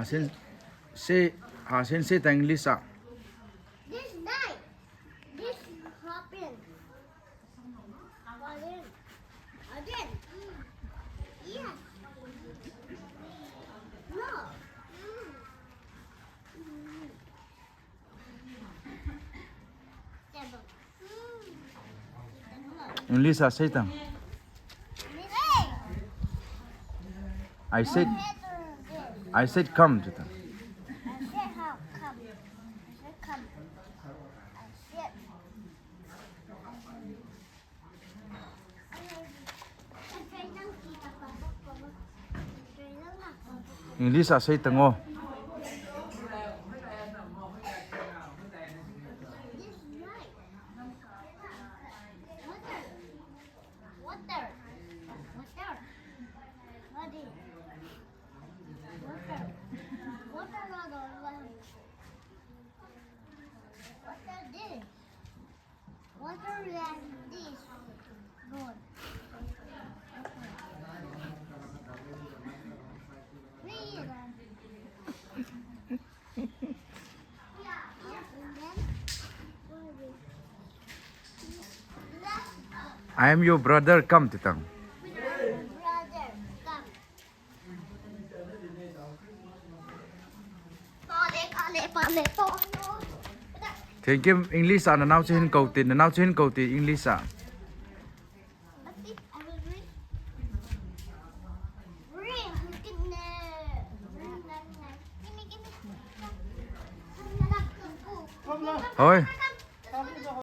Sen say sen say tang Lisa. This night. This happen. Again. Yes. No. Lisa say tang. I said come to them. Lisa say tango. Water like this. Good. Read. I am your brother, come to them. Brother, come. To. Thank you English à nào trên cầu tiền nào trên cầu tiền English à. Thôi